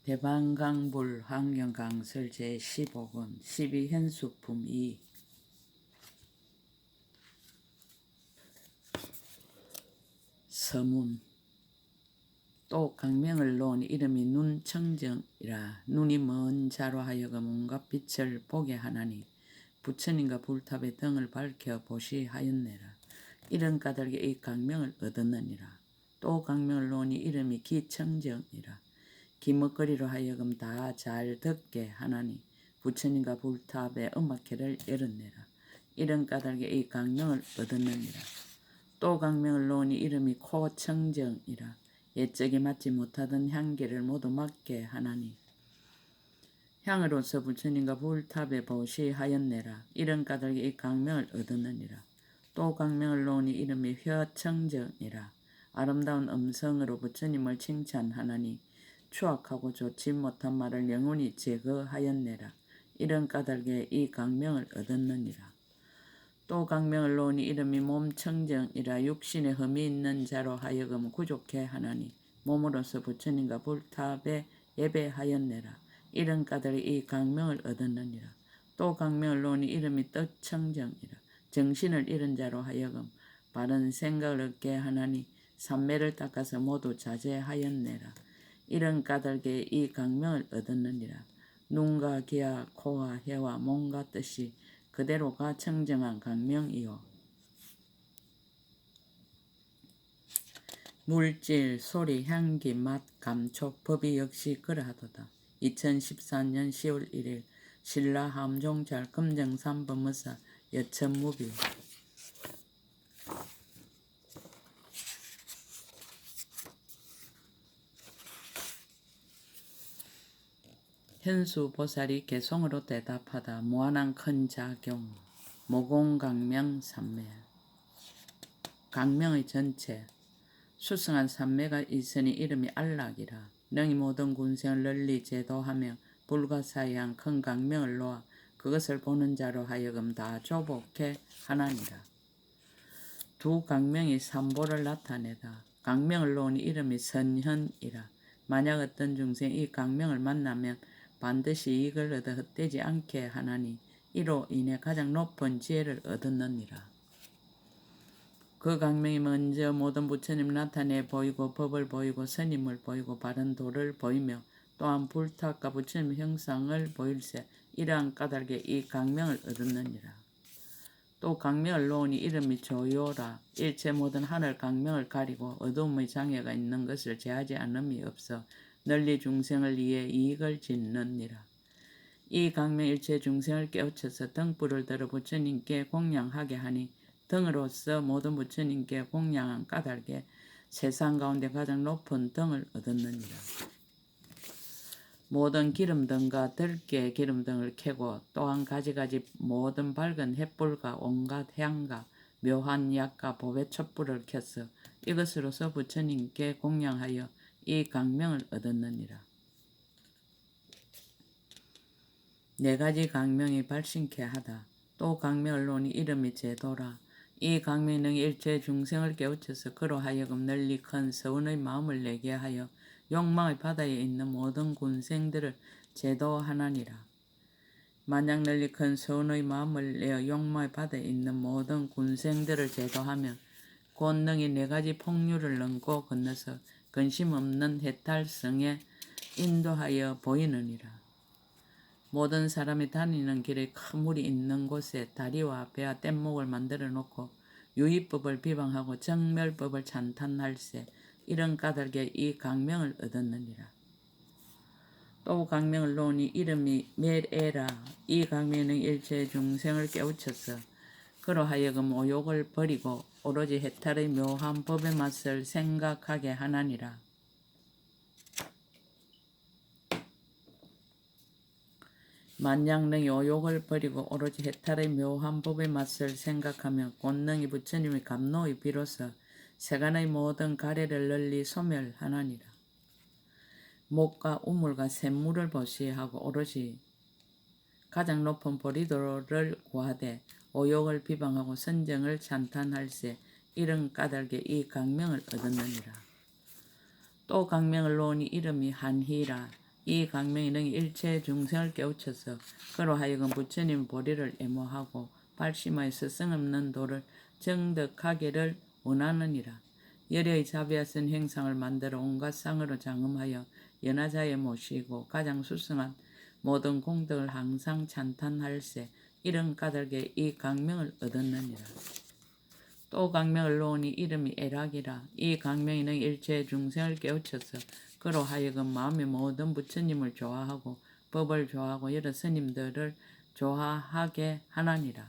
대방강불 환경강설 제15권 12현수품 2 서문. 또 강명을 놓은 이름이 눈청정이라. 눈이 먼 자로 하여금 온갖 빛을 보게 하나니 부처님과 불탑에 등을 밝혀 보시하였네라. 이런 까닭에 이 강명을 얻었느니라. 또 강명을 놓은 이름이 기청정이라. 기먹거리로 하여금 다 잘 듣게 하나니 부처님과 불탑의 음악회를 열었네라. 이런 까닭에 이 강명을 얻었느니라. 또 강명을 놓으니 이름이 코청정이라. 옛적에 맡지 못하던 향기를 모두 맡게 하나니 향으로서 부처님과 불탑에 보시하였네라. 이런 까닭에 이 강명을 얻었느니라. 또 강명을 놓으니 이름이 혀청정이라. 아름다운 음성으로 부처님을 칭찬하나니 추악하고 좋지 못한 말을 영원히 제거하였네라. 이런 까닭에 이 강명을 얻었느니라. 또 강명을 놓으니 이름이 몸청정이라. 육신에 흠이 있는 자로 하여금 구족해 하나니 몸으로서 부처님과 불탑에 예배하였네라. 이런 까닭에 이 강명을 얻었느니라. 또 강명을 놓으니 이름이 뜻청정이라. 정신을 잃은 자로 하여금 바른 생각을 얻게 하나니 삼매를 닦아서 모두 자제하였네라. 이런 까닭에 이 강명을 얻었느니라. 눈과 귀와 코와 혀와 몸과 뜻이 그대로가 청정한 강명이요. 물질, 소리, 향기, 맛, 감촉, 법이 역시 그러하도다. 2014년 10월 1일 신라 함종잘 금정삼법무사 여천무비. 현수보살이 개송으로 대답하다. 무한한 큰 자경 모공강명 삼매. 강명의 전체 수승한 삼매가 있으니 이름이 안락이라. 능히 모든 군생을 널리 제도하며 불가사의한 큰 강명을 놓아 그것을 보는 자로 하여금 다 조복해 하나니라. 두 강명이 삼보를 나타내다. 강명을 놓으니 이름이 선현이라. 만약 어떤 중생이 이 강명을 만나면 반드시 이익을 얻어 헛되지 않게 하나니 이로 인해 가장 높은 지혜를 얻었느니라. 그 강명이 먼저 모든 부처님 나타내 보이고 법을 보이고 스님을 보이고 바른 도를 보이며 또한 불탑과 부처님 형상을 보일세. 이러한 까닭에 이 강명을 얻었느니라. 또 강명을 놓으니 이름이 조요라. 일체 모든 하늘 강명을 가리고 어두움의 장애가 있는 것을 제하지 않음이 없어 널리 중생을 위해 이익을 짓느니라. 이 강명 일체 중생을 깨우쳐서 등불을 들어 부처님께 공양하게 하니 등으로서 모든 부처님께 공양한 까닭에 세상 가운데 가장 높은 등을 얻었느니라. 모든 기름등과 들깨 기름등을 켜고 또한 가지가지 모든 밝은 햇불과 온갖 향과 묘한 약과 보배 촛불을 켜서 이것으로서 부처님께 공양하여 이 강명을 얻었느니라. 네 가지 강명이 발신케 하다. 또 강명을 놓으니 이름이 제도라. 이 강명은 일체 중생을 깨우쳐서 그로 하여금 널리 큰 서운의 마음을 내게 하여 욕망의 바다에 있는 모든 군생들을 제도하나니라. 만약 널리 큰 서운의 마음을 내어 욕망의 바다에 있는 모든 군생들을 제도하면 권능이 네 가지 폭류를 넘고 건너서 근심 없는 해탈성에 인도하여 보이느니라. 모든 사람이 다니는 길에 큰 물이 있는 곳에 다리와 배와 뗏목을 만들어 놓고 유의법을 비방하고 정멸법을 찬탄할세. 이런 까닭에 이 강명을 얻었느니라. 또 강명을 놓으니 이름이 멜에라. 이 강명은 일체 중생을 깨우쳐서 그로 하여금 오욕을 버리고 오로지 해탈의 묘한 법의 맛을 생각하게 하나니라. 만약 능히 오욕을 버리고 오로지 해탈의 묘한 법의 맛을 생각하며 곧능히 부처님의 감노의 비로소 세간의 모든 가래를 널리 소멸하나니라. 목과 우물과 샘물을 보시하고 오로지 가장 높은 보리도를 구하되 오욕을 비방하고 선정을 찬탄할세. 이런 까닭에 이 강명을 얻었느니라. 또 강명을 놓으니 이름이 한희라. 이 강명이 능히 일체 중생을 깨우쳐서 그로 하여금 부처님 보리를 애모하고 발심하여 스승 없는 도를 정득하기를 원하느니라. 열의 자비와 쓴 행상을 만들어 온갖 상으로 장음하여 연하자에 모시고 가장 수승한 모든 공덕을 항상 찬탄할세. 이런 까닭에 이 강명을 얻었느니라. 또 강명을 놓으니 이름이 애락이라. 이 강명이 능 일체 중생을 깨우쳐서 그로 하여금 마음의 모든 부처님을 좋아하고 법을 좋아하고 여러 스님들을 좋아하게 하나니라.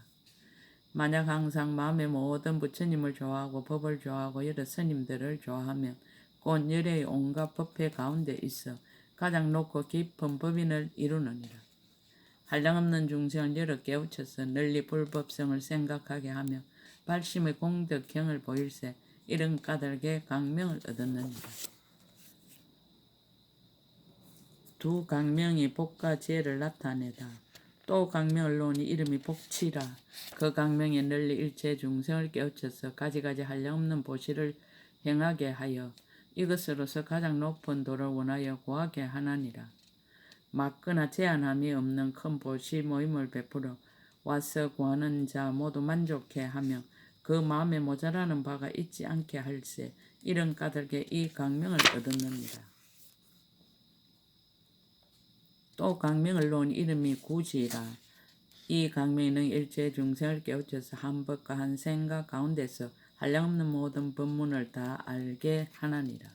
만약 항상 마음의 모든 부처님을 좋아하고 법을 좋아하고 여러 스님들을 좋아하면 곧 열의 온갖 법회 가운데 있어 가장 높고 깊은 법인을 이루느니라. 한량없는 중생을 여러 깨우쳐서 널리 불법성을 생각하게 하며 발심의 공덕경을 보일세. 이런 까닭에 강명을 얻었느니라. 두 강명이 복과 지혜를 나타내다. 또 강명을 놓으니 이름이 복치라. 그 강명에 널리 일체 중생을 깨우쳐서 가지가지 한량없는 보시를 행하게 하여 이것으로서 가장 높은 도를 원하여 구하게 하나니라. 막거나 제한함이 없는 큰 보시 모임을 베풀어 와서 구하는 자 모두 만족해 하며 그 마음에 모자라는 바가 있지 않게 할세. 이런 까닭에 이 강명을 얻었느니라. 또 강명을 놓은 이름이 구지라. 이 강명은 일체 중생을 깨우쳐서 한 법과 한 생각 가운데서 한량없는 모든 법문을 다 알게 하나니라.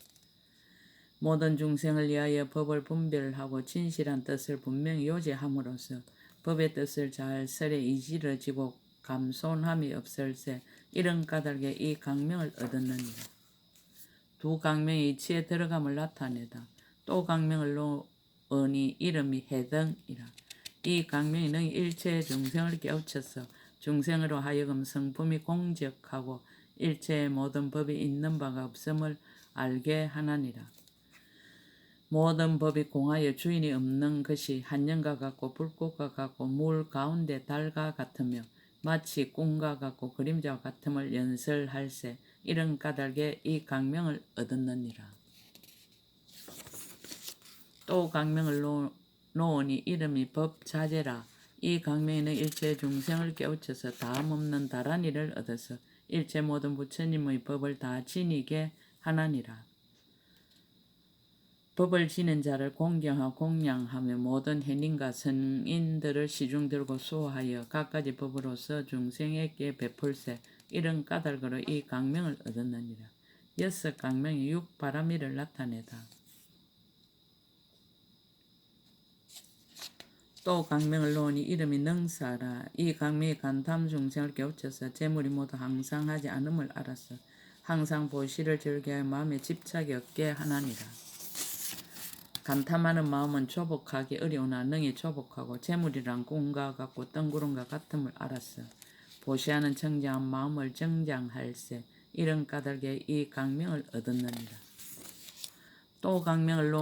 모든 중생을 위하여 법을 분별하고 진실한 뜻을 분명히 요지함으로써 법의 뜻을 잘 설에 이지러지고 감손함이 없을세. 이런 까닭에 이 강명을 얻었느니라. 두 강명이 이치에 들어감을 나타내다. 또 강명을 놓으니 이름이 해등이라. 이 강명이 능히 일체 중생을 깨우쳐서 중생으로 하여금 성품이 공적하고 일체의 모든 법이 있는 바가 없음을 알게 하나니라. 모든 법이 공하여 주인이 없는 것이 한영과 같고 불꽃과 같고 물 가운데 달과 같으며 마치 꿈과 같고 그림자와 같음을 연설할세. 이런 까닭에 이 강명을 얻었느니라. 또 강명을 놓으니 이름이 법자재라. 이 강명에는 일체 중생을 깨우쳐서 다함없는 다란이를 얻어서 일체 모든 부처님의 법을 다 지니게 하나니라. 법을 지는 자를 공경하고 공양하며 모든 해님과 선인들을 시중 들고 수호하여 갖가지 법으로서 중생에게 베풀세. 이런 까닭으로 이 강명을 얻었느니라. 여섯 강명이 육바라미를 나타내다. 또 강명을 놓으니 이름이 능사라. 이 강명이 간탐 중생을 깨우쳐서 재물이 모두 항상하지 않음을 알아서 항상 보시를 즐겨하여 마음에 집착이 없게 하나니라. 간탐하는 마음은 조복하기 어려우나 능히 조복하고 재물이란 꿈과 같고 뜬구름과 같음을 알았어 보시하는 청정한 마음을 정장할세. 이런 까닭에 이 강명을 얻었느니라. 또 강명을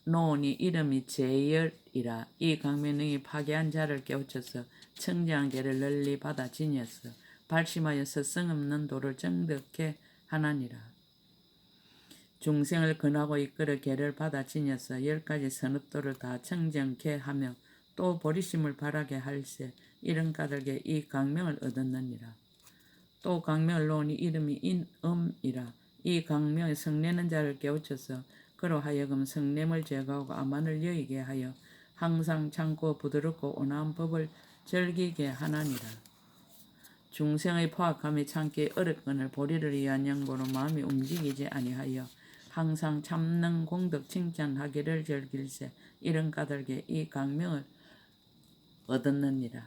놓으니 이름이 제열이라. 이 강명은 능히 파괴한 자를 깨우쳐서 청정한 계를 널리 받아 지녔어 발심하여 스승 없는 도를 정득해 하나니라. 중생을 근하고 이끌어 계를 받아 지녀서 10가지 선업도를 다 청정케 하며 또 보리심을 바라게 할세. 이런 까닭에 이 강명을 얻었느니라. 또 강명을 놓으니 이름이 인음이라. 이 강명에 성내는 자를 깨우쳐서 그로 하여금 성냄을 제거하고 아만을 여의게 하여 항상 참고 부드럽고 온화한 법을 즐기게 하나니라. 중생의 포악함이 참기 어렵거늘 보리를 위한 양보로 마음이 움직이지 아니하여 항상 참는 공덕 칭찬하기를 즐길세. 이런 까닭에 이 강명을 얻었느니라.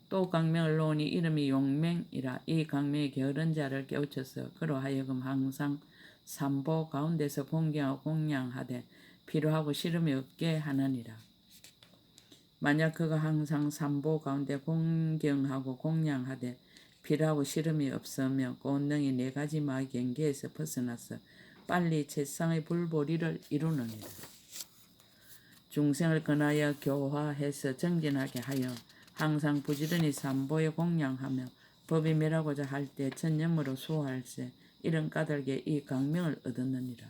또 강명을 놓으니 이름이 용맹이라. 이 강명이 게으른 자를 깨우쳐서 그로 하여금 항상 삼보 가운데서 공경하고 공양하되 필요하고 싫음이 없게 하느니라. 만약 그가 항상 삼보 가운데 공경하고 공양하되 필요하고 싫음이 없으며 곧능히 4가지 마의 경계에서 벗어나서 빨리 채상의 불보리를 이루느니라. 중생을 근하여 교화해서 정진하게 하여 항상 부지런히 삼보에 공양하며 법이 멸하고자 할 때 천념으로 수호할세. 이런 까닭에 이 강명을 얻었느니라.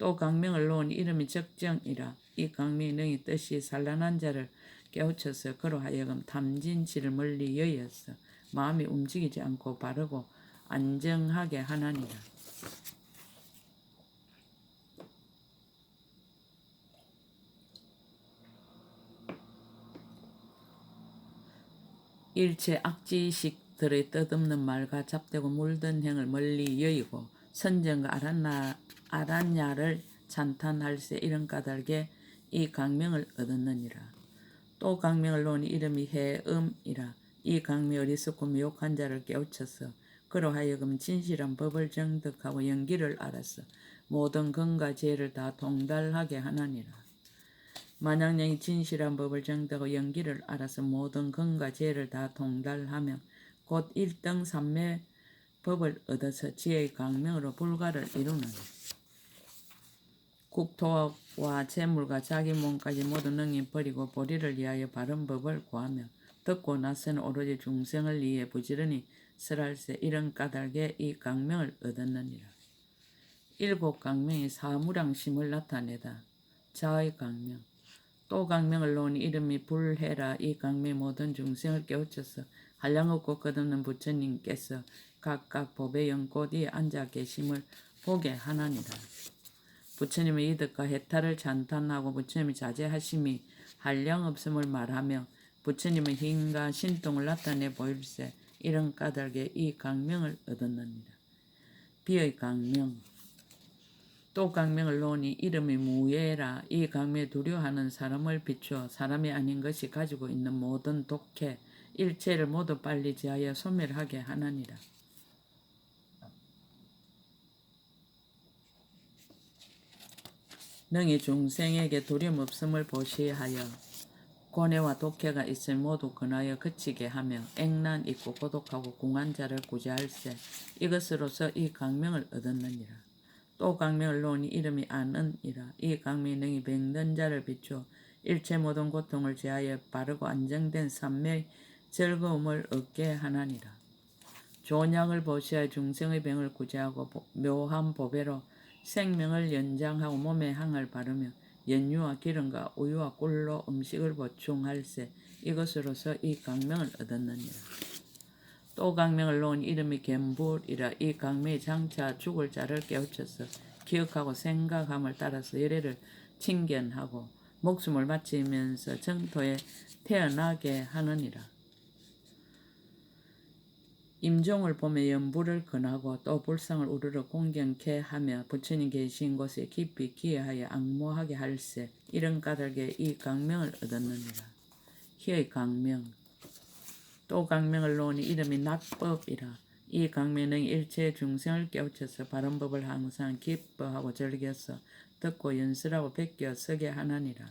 또 강명을 놓으니 이름이 적정이라. 이 강명이 능히 뜻이 산란한 자를 깨우쳐서 그로 하여금 탐진치를 멀리 여의었어 마음이 움직이지 않고 바르고 안정하게 하나니라. 일체 악지식들의 뜻없는 말과 잡되고 물든 행을 멀리 여의고 선정과 아란야를 찬탄할세 이런 까닭에 이 강명을 얻었느니라. 또 강명을 놓으니 이름이 해음이라. 이 강명이 어리석고 미혹한 자를 깨우쳐서 그로 하여금 진실한 법을 정득하고 연기를 알아서 모든 건과 죄를 다 동달하게 하나니라. 만약 영이 진실한 법을 정득하고 연기를 알아서 모든 건과 죄를 다 동달하며 곧 1등 3매 법을 얻어서 지혜의 강명으로 불가를 이루는 국토와 재물과 자기 몸까지 모두 능히 버리고 보리를 위하여 바른 법을 구하며 듣고 나서는 오로지 중생을 위해 부지런히 설할세 이런 까닭에 이 강명을 얻었느니라. 7 강명이 사무량심을 나타내다. 자의 강명. 또 강명을 놓으니 이름이 불해라. 이 강명이 모든 중생을 깨우쳐서 한량없고 끝없는 부처님께서 각각 법의 연꽃 위에 앉아 계심을 보게 하나니라. 부처님의 이득과 해탈을 찬탄하고 부처님의 자제하심이 한량없음을 말하며 부처님의 힘과 신통을 나타내 보일세 이런 까닭에 이 강명을 얻었느니라. 비의 강명. 또 강명을 놓으니 이름이 무예라. 이 강명에 두려워하는 사람을 비추어 사람이 아닌 것이 가지고 있는 모든 독해 일체를 모두 빨리 지하여 소멸하게 하나니라. 능히 중생에게 두려움 없음을 보시하여 고뇌와 독해가 있을 모두 근하여 그치게 하며 액난 있고 고독하고 궁한 자를 구제할세 이것으로서 이 강명을 얻었느니라. 또 강명을 놓으니 이름이 안은이라. 이 강명이 능히 병든 자를 비추어 일체 모든 고통을 제하여 바르고 안정된 삼매의 즐거움을 얻게 하나니라. 좋은 약을 보시하여 중생의 병을 구제하고 묘한 보배로 생명을 연장하고 몸에 향을 바르며 연유와 기름과 우유와 꿀로 음식을 보충할세 이것으로서 이 강명을 얻었느니라. 또 강명을 놓은 이름이 견불이라. 이 강명이 장차 죽을 자를 깨우쳐서 기억하고 생각함을 따라서 열애를 칭견하고 목숨을 바치면서 정토에 태어나게 하느니라. 임종을 보며 연불을 근하고 또 불상을 우르르 공경케 하며 부처님 계신 곳에 깊이 기해하여 악모하게 할세 이런 까닭에 이 강명을 얻었느니라. 희의 강명. 또 강명을 놓으니 이름이 낙법이라. 이 강명은 일체 중생을 깨우쳐서 바른 법을 항상 기뻐하고 즐겨서 듣고 연설하고 베껴 서게 하나니라.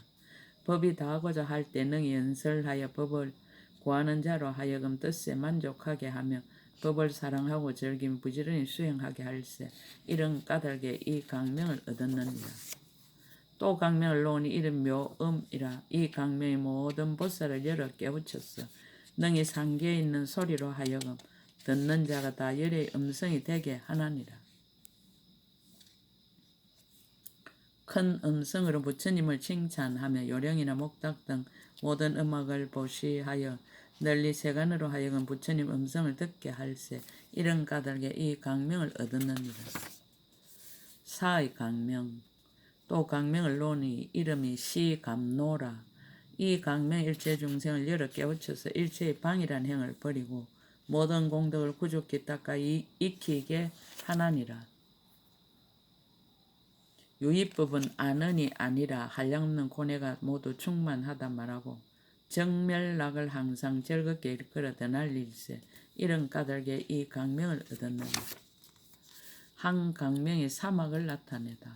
법이 다하고자 할 때 능히 연설하여 법을 구하는 자로 하여금 뜻에 만족하게 하며 법을 사랑하고 즐기며 부지런히 수행하게 할세 이런 까닭에 이 강명을 얻었느니라. 또 강명을 놓으니 이름 묘음이라. 이 강명이 모든 보살을 열어 깨우쳤어 능히 상계에 있는 소리로 하여금 듣는 자가 다 열의 음성이 되게 하나니라. 큰 음성으로 부처님을 칭찬하며 요령이나 목탁 등 모든 음악을 보시하여 널리 세간으로 하여금 부처님 음성을 듣게 할세 이런 까닭에 이 강명을 얻었느니라. 사의 강명. 또 강명을 놓으니 이름이 시감노라. 이 강명 일체 중생을 열어 깨우쳐서 일체의 방이란 행을 버리고 모든 공덕을 구죽히 닦아 익히게 하나니라. 유의법은 아는이 아니라 한량없는 고뇌가 모두 충만하다 말하고 정멸락을 항상 즐겁게 일컬어 되날릴세 이런 까닭에 이 강명을 얻었느니라. 한 강명이 사막을 나타내다.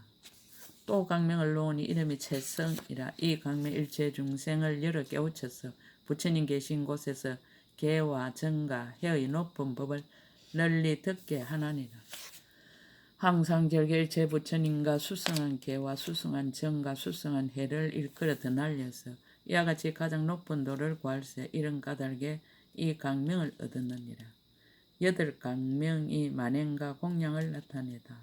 또 강명을 놓으니 이름이 채성이라. 이 강명 일체 중생을 열어 깨우쳐서 부처님 계신 곳에서 계와 정과 해의 높은 법을 널리 듣게 하나니라. 항상 절개 일체 부처님과 수성한 계와 수성한 정과 수성한 해를 일컬어 드날려서 이와 같이 가장 높은 도를 구할세 이런 까닭에 이 강명을 얻었느니라. 8 강명이 만행과 공양을 나타내다.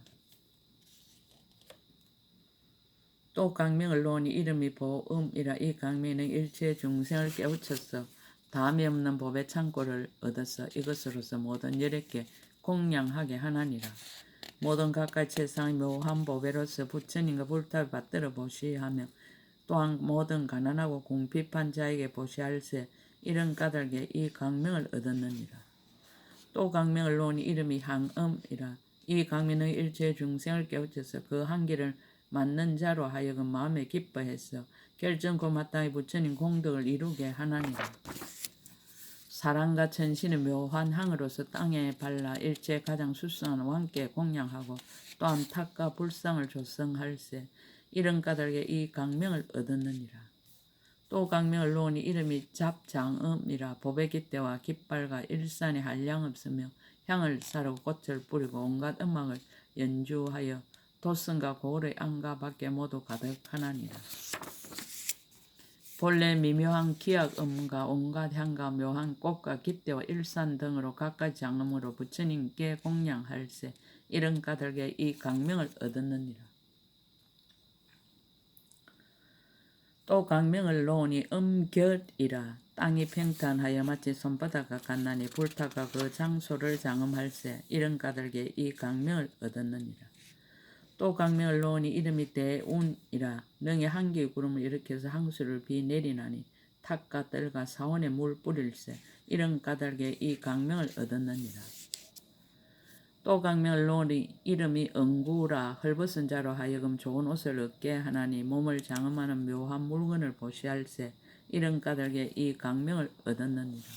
또 강명을 놓으니 이름이 보음이라. 이 강명은 일체의 중생을 깨우쳐서 다음이 없는 법의 창고를 얻어서 이것으로서 모든 열애께 공양하게 하나니라. 모든 각각 세상의 묘한 보배로서 부처님과 불탑을 받들어 보시하며 또한 모든 가난하고 궁핍한 자에게 보시할세. 이런 까닭에 이 강명을 얻었느니라. 또 강명을 놓으니 이름이 향음이라. 이 강명은 일체 중생을 깨우쳐서 그 한기를 맞는 자로 하여금 마음에 기뻐해서 결정코 마땅히 부처님 공덕을 이루게 하나니라. 사랑과 천신의 묘한 향으로서 땅에 발라 일체 가장 수수한 왕께 공양하고 또한 탁과 불상을 조성할세. 이런 까닭에 이 강명을 얻었느니라. 또 강명을 놓으니 이름이 잡장음이라. 보배 깃대와 깃발과 일산에 한량없으며 향을 사르고 꽃을 뿌리고 온갖 음악을 연주하여 도성과 고을의 안과 밖에 모두 가득하나니라. 본래 미묘한 기악음과 온갖 향과 묘한 꽃과 깃대와 일산 등으로 각각 장음으로 부처님께 공양할세. 이런 까닭에 이 강명을 얻었느니라. 또 강명을 놓으니 음결이라. 땅이 평탄하여 마치 손바닥과 같나니 불타가 그 장소를 장음할세. 이런 까닭에 이 강명을 얻었느니라. 또 강명을 놓으니 이름이 대운이라. 능히 한기 구름을 일으켜서 항수를 비 내리나니 탁과 뜰과 사원에 물 뿌릴세. 이런 까닭에 이 강명을 얻었느니라. 또 강명을 놓으니 이름이 응구라. 헐벗은 자로 하여금 좋은 옷을 얻게 하나니 몸을 장엄하는 묘한 물건을 보시할세. 이런 까닭에 이 강명을 얻었느니라.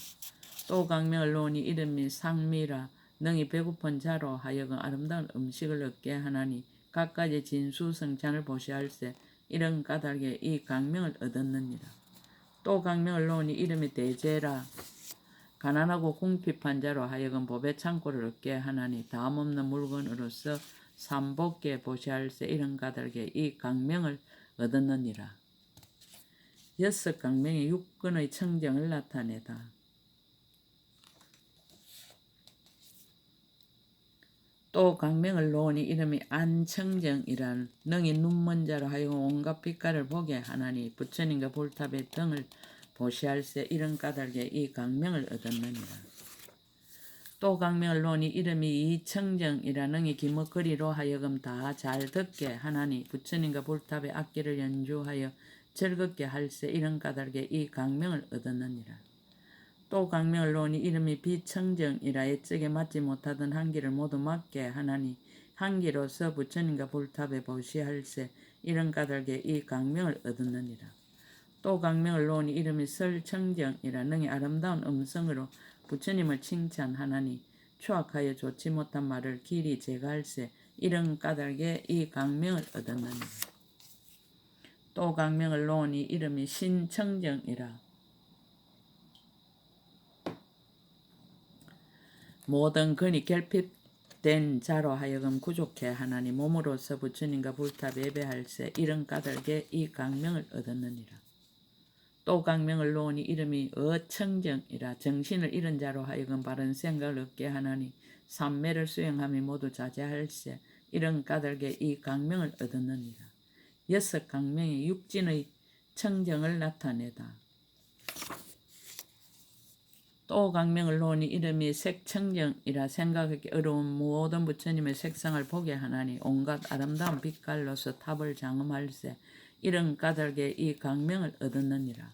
또 강명을 놓으니 이름이 상미라. 능히 배고픈 자로 하여금 아름다운 음식을 얻게 하나니 각가지 진수성찬을 보시할세. 이런 까닭에 이 강명을 얻었느니라. 또 강명을 놓으니 이름이 대제라. 가난하고 궁핍한 자로 하여금 법의 창고를 얻게 하나니 다음 없는 물건으로서 삼복게 보시할세. 이런 까닭에 이 강명을 얻었느니라. 여섯 강명이 육근의 청정을 나타내다. 또 강명을 놓으니 이름이 안청정이란. 능히 눈먼 자로 하여금 온갖 빛깔을 보게 하나니 부처님과 불탑의 등을 보시할세. 이런 까닭에 이 강명을 얻었느니라. 또 강명을 놓으니 이름이 이청정이라. 능히 기먹거리로 하여금 다 잘 듣게 하나니 부처님과 불탑의 악기를 연주하여 즐겁게 할세. 이런 까닭에 이 강명을 얻었느니라. 또 강명을 놓으니 이름이 비청정이라. 옛적에 맞지 못하던 한기를 모두 맞게 하나니 한기로서 부처님과 불탑에 보시할세. 이런 까닭에 이 강명을 얻었느니라. 또 강명을 놓으니 이름이 설청정이라. 능히 아름다운 음성으로 부처님을 칭찬하나니 추악하여 좋지 못한 말을 길이 제거할세. 이런 까닭에 이 강명을 얻었느니라. 또 강명을 놓으니 이름이 신청정이라. 모든 근이 결핍된 자로 하여금 구족해 하나니 몸으로서 부처님과 불탑 예배할세. 이런 까닭에 이 강명을 얻었느니라. 또 강명을 놓으니 이름이 어청정이라. 정신을 잃은 자로 하여금 바른 생각을 얻게 하나니 삼매를 수행함이 모두 자제할세. 이런 까닭에 이 강명을 얻었느니라. 여섯 강명이 육진의 청정을 나타내다. 또 강명을 놓으니 이름이 색청정이라. 생각하기 어려운 모든 부처님의 색상을 보게 하나니 온갖 아름다운 빛깔로서 탑을 장엄할세. 이런 까닭에 이 강명을 얻었느니라.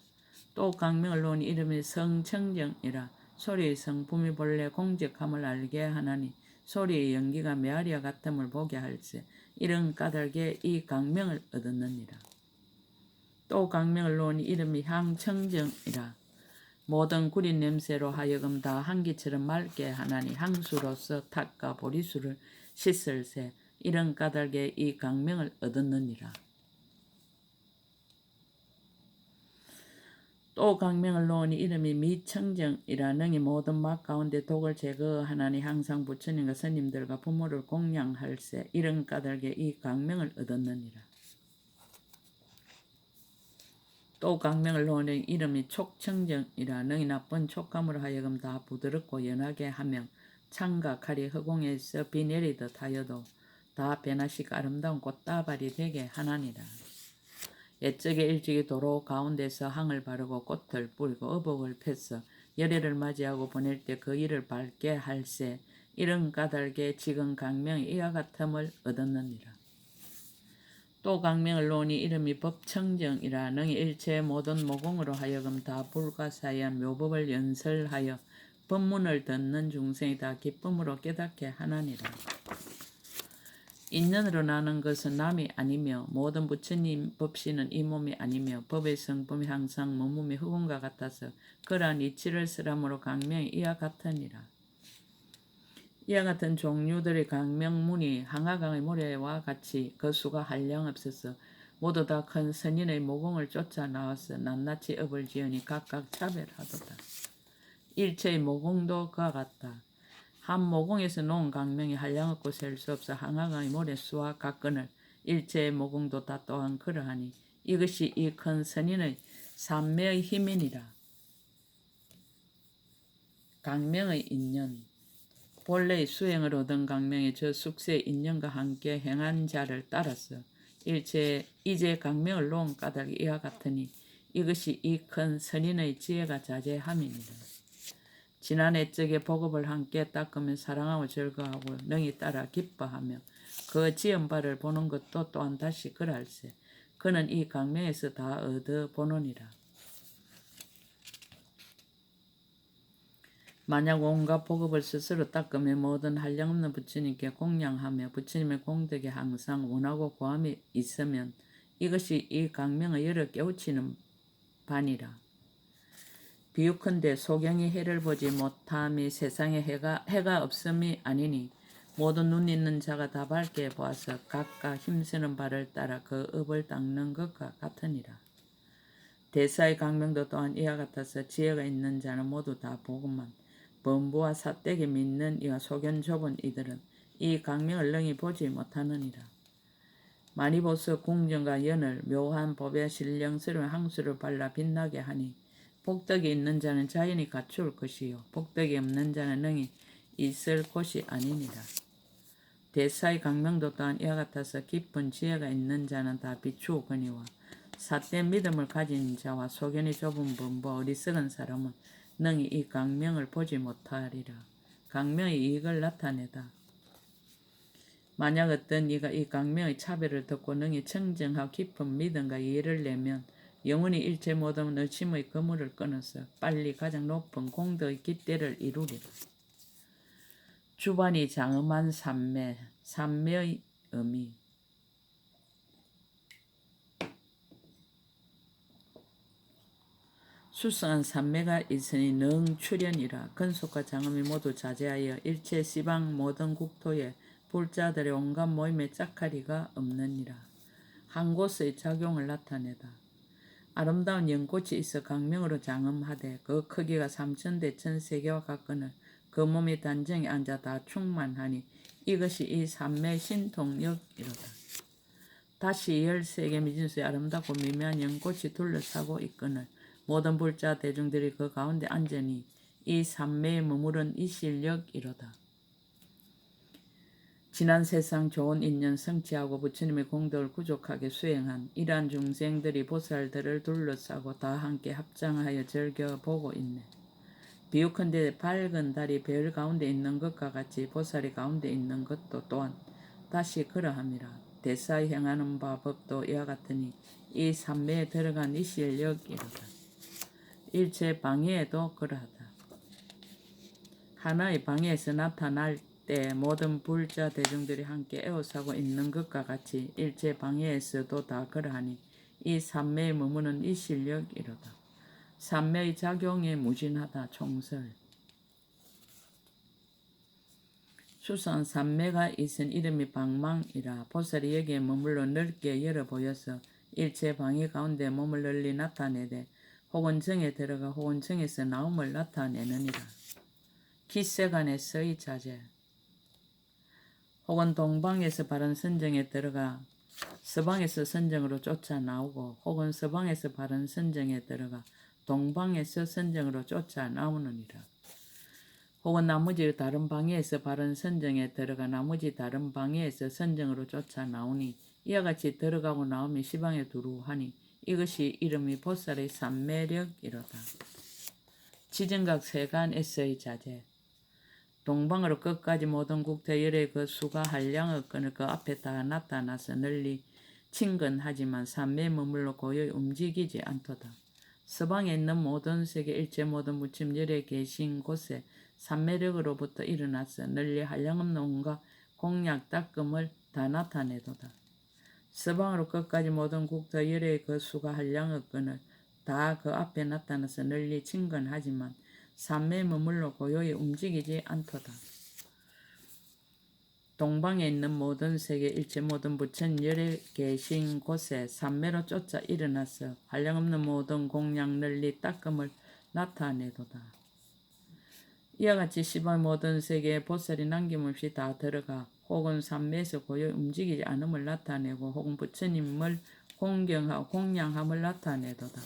또 강명을 놓으니 이름이 성청정이라. 소리의 성품이 본래 공적함을 알게 하나니 소리의 연기가 메아리와 같음을 보게 할세. 이런 까닭에 이 강명을 얻었느니라. 또 강명을 놓으니 이름이 향청정이라. 모든 구린 냄새로 하여금 다 한기처럼 맑게 하나니 향수로서 탁과 보리수를 씻을세. 이런 까닭에 이 강명을 얻었느니라. 또 강명을 놓으니 이름이 미청정이라. 능히 모든 맛 가운데 독을 제거하나니 항상 부처님과 스님들과 부모를 공양할세. 이런 까닭에 이 강명을 얻었느니라. 또 강명을 놓으니 이름이 촉청정이라. 능히 나쁜 촉감으로 하여금 다 부드럽고 연하게 하며 창과 칼이 허공에서 비 내리듯 하여도 다 변화시고 아름다운 꽃다발이 되게 하나니라. 옛적에 일찍이 도로 가운데서 항을 바르고 꽃을 뿌리고 어복을 펴서 열애를 맞이하고 보낼 때 그 일을 밝게 할세. 이런 까닭에 지금 강명이 이와 같음을 얻었느니라. 또 강명을 놓으니 이름이 법청정이라. 능히 일체의 모든 모공으로 하여금 다 불가사의한 묘법을 연설하여 법문을 듣는 중생이 다 기쁨으로 깨닫게 하나니라. 인연으로 나는 것은 남이 아니며 모든 부처님 법시는 이 몸이 아니며 법의 성품이 항상 몸이 흑운과 같아서 그러한 이치를 쓰람으로 강명이 이와 같으니라. 이와 같은 종류들의 강명문이 항아강의 모래와 같이 그 수가 한량없어서 모두 다 큰 선인의 모공을 쫓아 나와서 낱낱이 업을 지으니 각각 차별하도다. 일체의 모공도 그와 같다. 한 모공에서 놓은 강명이 한량없고 셀 수 없어 항아강의 모래수와 같거늘 일체의 모공도 다 또한 그러하니 이것이 이 큰 선인의 삼매의 힘이니라. 강명의 인연. 본래의 수행을 얻은 강명이 저 숙세의 인연과 함께 행한 자를 따라서 일체 이제 강명을 놓은 까닭이 이와 같으니 이것이 이 큰 선인의 지혜가 자제함이니라. 지난 옛적에 복업을 함께 닦으며 사랑하고 즐거워하고 능히 따라 기뻐하며 그 지은 바를 보는 것도 또한 다시 그랄세. 그는 이 강명에서 다 얻어 보느니라. 만약 온갖 복업을 스스로 닦으며 모든 한량없는 부처님께 공양하며 부처님의 공덕에 항상 원하고 고함이 있으면 이것이 이 강명의 열을 깨우치는 반이라. 비유컨대 소경이 해를 보지 못함이 세상에 해가 없음이 아니니 모든 눈 있는 자가 다 밝게 보아서 각각 힘쓰는 바를 따라 그 업을 닦는 것과 같으니라. 대사의 강명도 또한 이와 같아서 지혜가 있는 자는 모두 다 보고만 범부와 사떼게 믿는 이와 소견 좁은 이들은 이 강명을 능히 보지 못하느니라. 많이 보서 궁정과 연을 묘한 법의 신령스러운 항수를 발라 빛나게 하니 복덕이 있는 자는 자연히 갖추을 것이요 복덕이 없는 자는 능히 있을 곳이 아니니라. 대사의 강명도 또한 이와 같아서 깊은 지혜가 있는 자는 다 비추거니와 삿된 믿음을 가진 자와 소견이 좁은 범부 어리석은 사람은 능히 이 강명을 보지 못하리라. 강명의 이익을 나타내다. 만약 어떤 이가 이 강명의 차별을 듣고 능히 청정하고 깊은 믿음과 이해를 내면 영원히 일체 모든 의심의 그물을 끊어서 빨리 가장 높은 공덕의 깃대를 이루리라. 주반이 장엄한 삼매, 삼매의 의미. 수성한 삼매가 있으니 능출현이라. 근속과 장엄이 모두 자제하여 일체 시방 모든 국토에 불자들의 온갖 모임에 짝하리가 없느니라. 한 곳의 작용을 나타내다. 아름다운 연꽃이 있어 강명으로 장엄하되 그 크기가 3,000대 1,000세계와 같거늘 그 몸이 단정히 앉아 다 충만하니 이것이 이 삼매의 신통력이로다. 다시 13개 미진수의 아름답고 미묘한 연꽃이 둘러싸고 있거늘 모든 불자 대중들이 그 가운데 앉으니 이 삼매에 머무른 이 실력이로다. 지난 세상 좋은 인연 성취하고 부처님의 공덕을 구족하게 수행한 이러한 중생들이 보살들을 둘러싸고 다 함께 합장하여 즐겨보고 있네. 비유컨대 밝은 달이 별 가운데 있는 것과 같이 보살이 가운데 있는 것도 또한 다시 그러함이라. 대사에 행하는 바 법도 이와 같으니 이 삼매에 들어간 이 실력이로다. 일체 방해에도 그러하다. 하나의 방해에서 나타날 때 모든 불자 대중들이 함께 에워싸고 있는 것과 같이 일체 방해에서도 다 그러하니 이 삼매에 머무는 이 실력이로다. 삼매의 작용에 무진하다. 총설. 수상 삼매가 있은 이름이 방망이라. 보살이 여기에 머물러 넓게 열어 보여서 일체 방해 가운데 몸을 널리 나타내되 혹은 정에 들어가 혹은 정에서 나옴을 나타내느니라. 기세간에서의 자제. 혹은 동방에서 바른 선정에 들어가 서방에서 선정으로 쫓아 나오고 혹은 서방에서 바른 선정에 들어가 동방에서 선정으로 쫓아 나오느니라. 혹은 나머지 다른 방해에서 바른 선정에 들어가 나머지 다른 방해에서 선정으로 쫓아 나오니 이와 같이 들어가고 나오면 시방에 두루하니 이것이 이름이 보살의 삼매력이로다. 지정각 세간에서의 자제. 동방으로 끝까지 모든 국토열의 그 수가 한량의 끈을 그 앞에 다 나타나서 널리 친근하지만 삼매에 머물러 고요히 움직이지 않도다. 서방에 있는 모든 세계 일체 모든 무침 열에 계신 곳에 삼매력으로부터 일어나서 널리 한량없는 온갖 공약 닦음을 다 나타내도다. 서방으로 끝까지 모든 국토 열의 그 수가 한량의 끈을 다 그 앞에 나타나서 널리 친근하지만 삼매에 머물러 고요히 움직이지 않도다. 동방에 있는 모든 세계 일체 모든 부처님 열에 계신 곳에 삼매로 쫓아 일어나서 한량없는 모든 공양 널리 닦음을 나타내도다. 이와 같이 시방 모든 세계에 보살이 남김없이 다 들어가 혹은 삼매에서 고요히 움직이지 않음을 나타내고 혹은 부처님을 공경하고 공양함을 나타내도다.